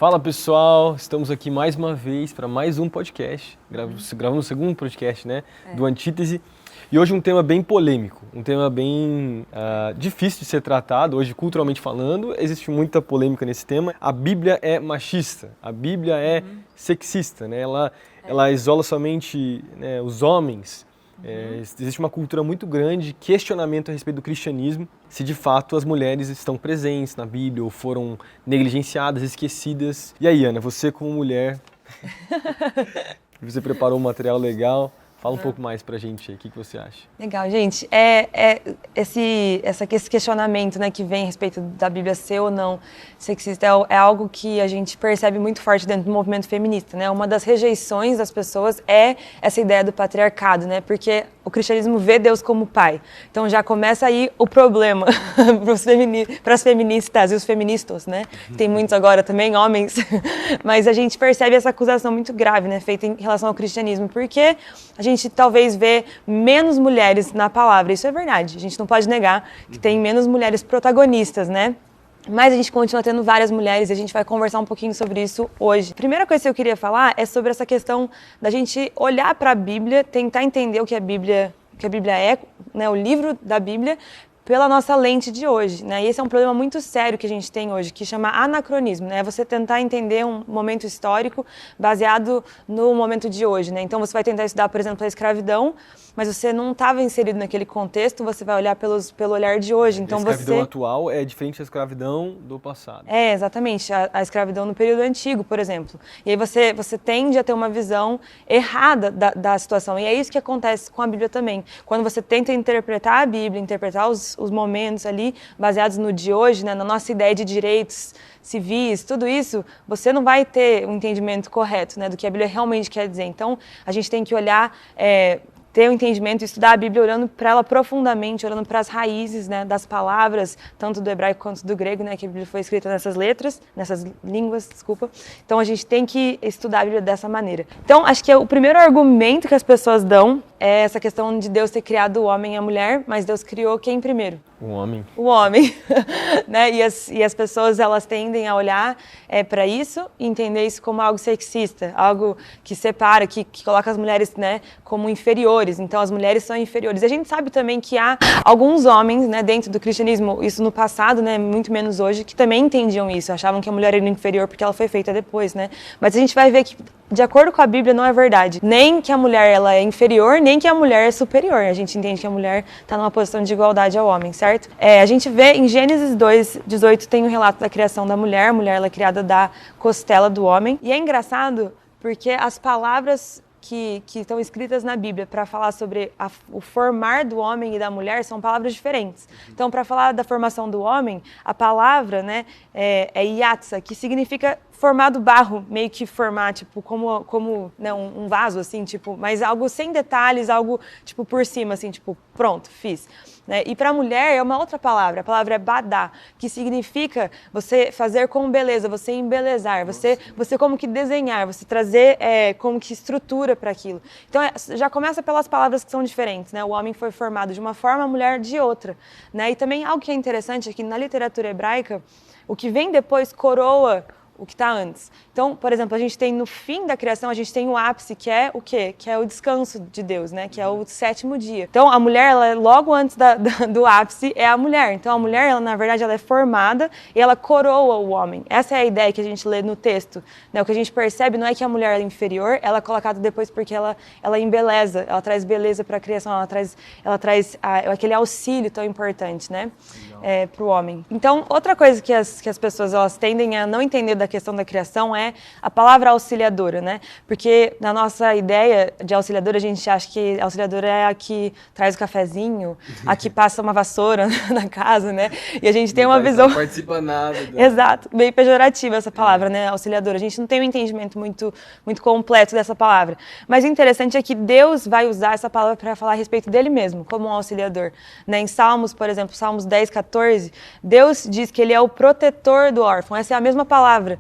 Fala pessoal, estamos aqui mais uma vez para mais um podcast, gravando o segundo podcast, né, do Antítese. E hoje um tema bem polêmico, um tema bem difícil de ser tratado, hoje culturalmente falando, existe muita polêmica nesse tema. A Bíblia é machista, a Bíblia é sexista, né? Ela isola somente, né, os homens. Existe uma cultura muito grande de questionamento a respeito do cristianismo, se de fato as mulheres estão presentes na Bíblia ou foram negligenciadas, esquecidas. E aí, Ana, você como mulher, você preparou um material legal. Fala um pouco mais pra gente aí, o que você acha? Legal, gente. Esse questionamento, né, que vem a respeito da Bíblia ser ou não sexista é algo que a gente percebe muito forte dentro do movimento feminista, né? Uma das rejeições das pessoas é essa ideia do patriarcado, né? Porque o cristianismo vê Deus como pai. Então já começa aí o problema para as feministas e os feministas, né? Tem muitos agora também, homens. Mas a gente percebe essa acusação muito grave, né, feita em relação ao cristianismo, porque a gente talvez vê menos mulheres na palavra. Isso é verdade. A gente não pode negar que tem menos mulheres protagonistas, né? Mas a gente continua tendo várias mulheres e a gente vai conversar um pouquinho sobre isso hoje. A primeira coisa que eu queria falar é sobre essa questão da gente olhar para a Bíblia, tentar entender o que a Bíblia é, né, o livro da Bíblia, pela nossa lente de hoje, né? E esse é um problema muito sério que a gente tem hoje, que chama anacronismo, né? É você tentar entender um momento histórico baseado no momento de hoje, né? Então você vai tentar estudar, por exemplo, a escravidão, mas você não estava inserido naquele contexto, você vai olhar pelo olhar de hoje. Então, a escravidão atual é diferente da escravidão do passado. Exatamente. A escravidão no período antigo, por exemplo. E aí você tende a ter uma visão errada da situação. E é isso que acontece com a Bíblia também. Quando você tenta interpretar a Bíblia, interpretar os momentos ali baseados no de hoje, né, na nossa ideia de direitos civis, tudo isso, você não vai ter um entendimento correto, né, do que a Bíblia realmente quer dizer. Então, a gente tem que olhar, ter um entendimento, estudar a Bíblia olhando para ela profundamente, olhando para as raízes, né, das palavras, tanto do hebraico quanto do grego, né, que a Bíblia foi escrita nessas línguas, desculpa. Então a gente tem que estudar a Bíblia dessa maneira. Então acho que o primeiro argumento que as pessoas dão é essa questão de Deus ter criado o homem e a mulher, mas Deus criou quem primeiro? O homem. O homem, né? E as pessoas, elas tendem a olhar para isso e entender isso como algo sexista, algo que separa, que coloca as mulheres, né, como inferiores. Então, as mulheres são inferiores. E a gente sabe também que há alguns homens, né, dentro do cristianismo, isso no passado, né, muito menos hoje, que também entendiam isso, achavam que a mulher era inferior porque ela foi feita depois, né? Mas a gente vai ver que, de acordo com a Bíblia, não é verdade. Nem que a mulher ela é inferior, nem que a mulher é superior. A gente entende que a mulher está numa posição de igualdade ao homem, certo? A gente vê em Gênesis 2:18 tem o relato da criação da mulher. A mulher ela é criada da costela do homem. E é engraçado porque as palavras que estão escritas na Bíblia para falar sobre o formar do homem e da mulher são palavras diferentes. Então, para falar da formação do homem, a palavra, né, é yatsa, que significa formar do barro, meio que formar, tipo, como né, um vaso, assim, tipo, mas algo sem detalhes, algo, tipo, por cima, assim, tipo, pronto, fiz. Né? E para a mulher é uma outra palavra, a palavra é badá, que significa você fazer com beleza, você embelezar, você como que desenhar, você trazer como que estrutura para aquilo. Então já começa pelas palavras que são diferentes, né? O homem foi formado de uma forma, a mulher de outra. Né? E também algo que é interessante é que na literatura hebraica, o que vem depois coroa o que está antes. Então, por exemplo, a gente tem no fim da criação, a gente tem o ápice, que é o quê? Que é o descanso de Deus, né? Que é o 7º dia. Então, a mulher, ela logo antes do ápice, é a mulher. Então, a mulher, ela, na verdade, ela é formada e ela coroa o homem. Essa é a ideia que a gente lê no texto. Né? O que a gente percebe não é que a mulher é inferior, ela é colocada depois porque ela embeleza, ela traz beleza para a criação, ela traz aquele auxílio tão importante, né? Para o homem. Então, outra coisa que as pessoas elas tendem a não entender da questão da criação é a palavra auxiliadora, né? Porque na nossa ideia de auxiliadora, a gente acha que a auxiliadora é a que traz o cafezinho, a que passa uma vassoura na casa, né? E a gente tem uma visão... Não participa nada. Exato, meio pejorativa essa palavra, né? Auxiliadora. A gente não tem um entendimento muito completo dessa palavra. Mas o interessante é que Deus vai usar essa palavra para falar a respeito dele mesmo, como um auxiliador. Né? Em Salmos, por exemplo, Salmos 10:14, Deus diz que ele é o protetor do órfão. Essa é a mesma palavra,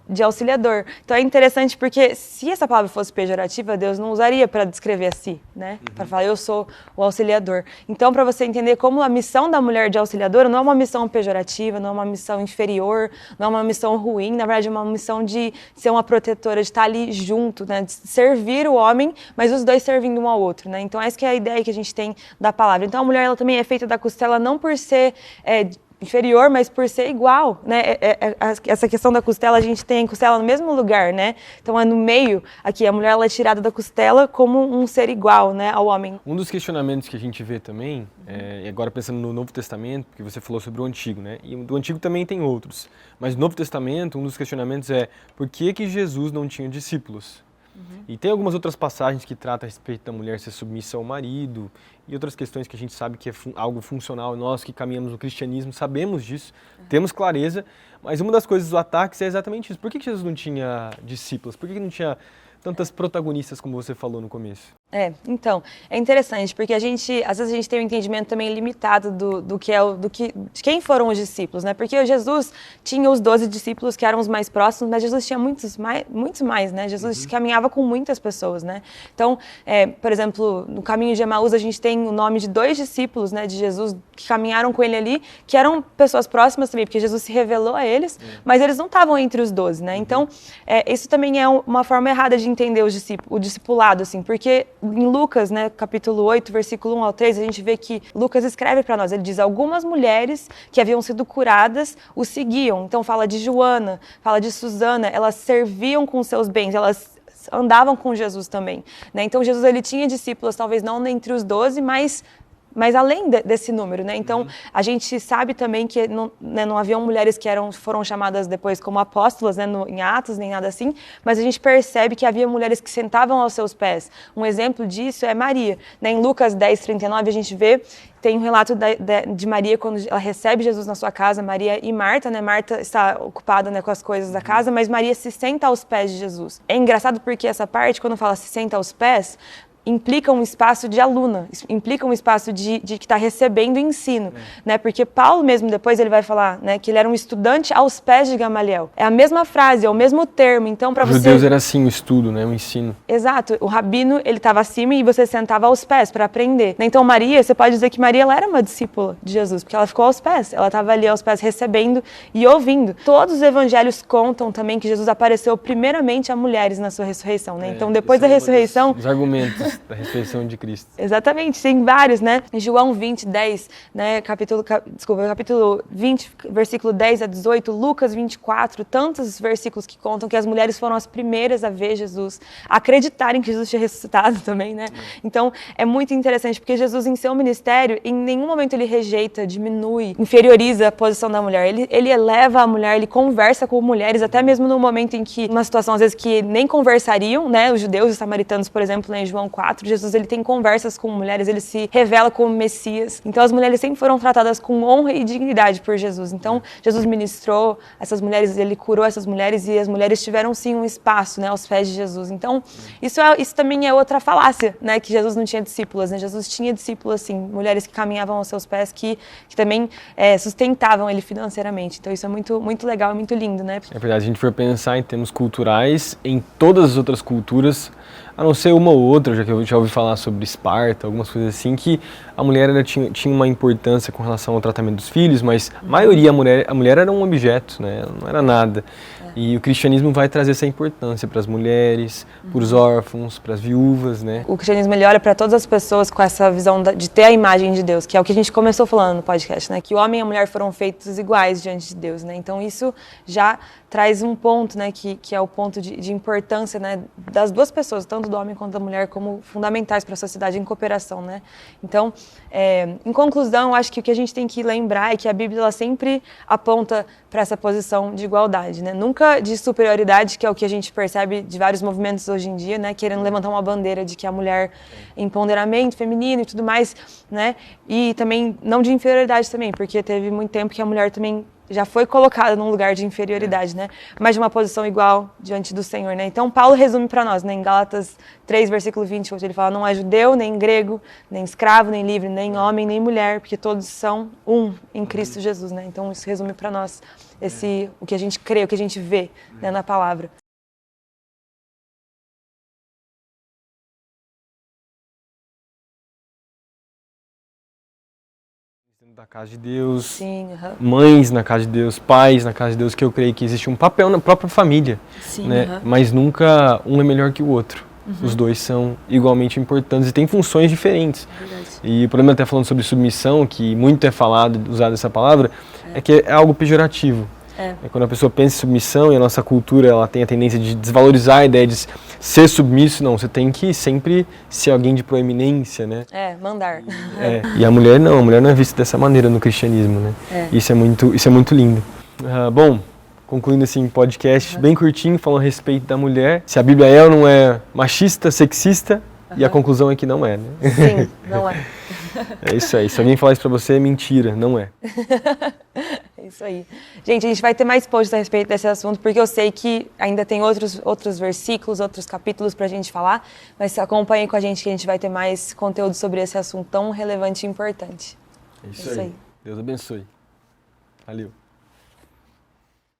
de auxiliador. Então é interessante porque se essa palavra fosse pejorativa, Deus não usaria para descrever a si, né? Para falar, eu sou o auxiliador. Então, para você entender como a missão da mulher de auxiliadora não é uma missão pejorativa, não é uma missão inferior, não é uma missão ruim, na verdade é uma missão de ser uma protetora, de estar ali junto, né? De servir o homem, mas os dois servindo um ao outro, né? Então essa que é a ideia que a gente tem da palavra. Então a mulher ela também é feita da costela não por ser inferior, mas por ser igual, né? Essa questão da costela, a gente tem a costela no mesmo lugar, né? Então é no meio, aqui, a mulher ela é tirada da costela como um ser igual, né, ao homem. Um dos questionamentos que a gente vê também, e agora pensando no Novo Testamento, porque você falou sobre o Antigo, né? E do Antigo também tem outros, mas no Novo Testamento, um dos questionamentos é por que Jesus não tinha discípulos? E tem algumas outras passagens que tratam a respeito da mulher ser submissa ao marido e outras questões que a gente sabe que é algo funcional. Nós que caminhamos no cristianismo sabemos disso, temos clareza, mas uma das coisas dos ataques é exatamente isso. Por que Jesus não tinha discípulos? Por que não tinha tantas protagonistas como você falou no começo? Então, é interessante, porque às vezes a gente tem um entendimento também limitado de quem foram os discípulos, né? Porque Jesus tinha os 12 discípulos que eram os mais próximos, mas Jesus tinha muitos mais, né? Jesus caminhava com muitas pessoas, né? Então, por exemplo, no caminho de Emaús a gente tem o nome de 2 discípulos, né, de Jesus que caminharam com ele ali, que eram pessoas próximas também, porque Jesus se revelou a eles, mas eles não estavam entre os 12, né? Então, isso também é uma forma errada de entender o discipulado, assim, porque em Lucas, né, capítulo 8, versículo 1 ao 3, a gente vê que Lucas escreve para nós, ele diz, algumas mulheres que haviam sido curadas o seguiam. Então fala de Joana, fala de Susana, elas serviam com seus bens, elas andavam com Jesus também, né? Então Jesus ele tinha discípulos, talvez não entre os 12, mas além desse número, né? Então, a gente sabe também que não haviam mulheres que foram chamadas depois como apóstolas, né, em Atos, nem nada assim, mas a gente percebe que havia mulheres que sentavam aos seus pés. Um exemplo disso é Maria, né? Em Lucas 10:39, a gente vê, tem um relato de Maria quando ela recebe Jesus na sua casa, Maria e Marta, né? Marta está ocupada, né, com as coisas da casa, mas Maria se senta aos pés de Jesus. É engraçado porque essa parte, quando fala se senta aos pés, implica um espaço de aluna, implica um espaço de que está recebendo ensino, né? Porque Paulo mesmo depois ele vai falar, né, que ele era um estudante aos pés de Gamaliel. É a mesma frase, é o mesmo termo. Então para você. Os judeus era assim o estudo, né, o ensino. Exato. O rabino ele estava acima e você sentava aos pés para aprender. Então Maria, você pode dizer que Maria ela era uma discípula de Jesus, porque ela ficou aos pés. Ela estava ali aos pés recebendo e ouvindo. Todos os evangelhos contam também que Jesus apareceu primeiramente a mulheres na sua ressurreição, né? Então depois da ressurreição, os argumentos da ressurreição de Cristo. Exatamente, tem vários, né? Em João 20, 10, né? Capítulo 20, versículo 10 a 18, Lucas 24, tantos versículos que contam que as mulheres foram as primeiras a ver Jesus, a acreditarem que Jesus tinha ressuscitado também, né? Então, é muito interessante, porque Jesus, em seu ministério, em nenhum momento ele rejeita, diminui, inferioriza a posição da mulher. Ele eleva a mulher, ele conversa com mulheres, até mesmo no momento em que, uma situação, às vezes, que nem conversariam, né? Os judeus e os samaritanos, por exemplo, em João 4, Jesus ele tem conversas com mulheres, ele se revela como Messias. Então as mulheres sempre foram tratadas com honra e dignidade por Jesus. Então Jesus ministrou essas mulheres, ele curou essas mulheres e as mulheres tiveram sim um espaço, né, aos pés de Jesus. Então isso também é outra falácia, né, que Jesus não tinha discípulas, né? Jesus tinha discípulos assim, mulheres que caminhavam aos seus pés que também sustentavam ele financeiramente. Então isso é muito, muito legal e muito lindo, né? É verdade, se a gente for pensar em termos culturais, em todas as outras culturas, a não ser uma ou outra, já que eu já ouvi falar sobre Esparta, algumas coisas assim, que a mulher tinha uma importância com relação ao tratamento dos filhos, mas a maioria, a mulher era um objeto, né? Ela não era nada. E o cristianismo vai trazer essa importância para as mulheres, para os órfãos, para as viúvas, né? O cristianismo ele olha para todas as pessoas com essa visão de ter a imagem de Deus, que é o que a gente começou falando no podcast, né? Que o homem e a mulher foram feitos iguais diante de Deus, né? Então isso já traz um ponto, né? Que é o ponto de importância, né? Das duas pessoas, tanto do homem quanto da mulher, como fundamentais para a sociedade em cooperação, né? Então, em conclusão, eu acho que o que a gente tem que lembrar é que a Bíblia ela sempre aponta para essa posição de igualdade, né? Nunca de superioridade, que é o que a gente percebe de vários movimentos hoje em dia, né? Querendo levantar uma bandeira de que a mulher é empoderamento feminino e tudo mais, né? E também não de inferioridade também, porque teve muito tempo que a mulher também já foi colocada num lugar de inferioridade, né? Mas de uma posição igual diante do Senhor, né? Então Paulo resume para nós, né? Em Gálatas 3, versículo 20, onde ele fala: não há judeu, nem grego, nem escravo, nem livre, nem homem, nem mulher, porque todos são um em Cristo Jesus, né? Então isso resume para nós o que a gente crê, o que a gente vê, né, na palavra. Da casa de Deus, Sim, mães na casa de Deus, pais na casa de Deus, que eu creio que existe um papel na própria família, sim, né? Mas nunca um é melhor que o outro. Os dois são igualmente importantes e têm funções diferentes. Verdade. E o problema, até falando sobre submissão, que muito é falado, usado essa palavra, é que é algo pejorativo. É quando a pessoa pensa em submissão, e a nossa cultura ela tem a tendência de desvalorizar a ideia de ser submisso. Não, você tem que sempre ser alguém de proeminência, né? Mandar. E a mulher não é vista dessa maneira no cristianismo, né? Isso é muito lindo. Bom, concluindo assim, podcast bem curtinho, falando a respeito da mulher. Se a Bíblia é ou não é machista, sexista, e a conclusão é que não é, né? Sim, não é. É isso aí. Se alguém falar isso pra você, é mentira, não é. É isso aí. Gente, a gente vai ter mais posts a respeito desse assunto, porque eu sei que ainda tem outros versículos, outros capítulos pra gente falar, mas acompanhem com a gente que a gente vai ter mais conteúdo sobre esse assunto tão relevante e importante. É isso aí. Deus abençoe. Valeu.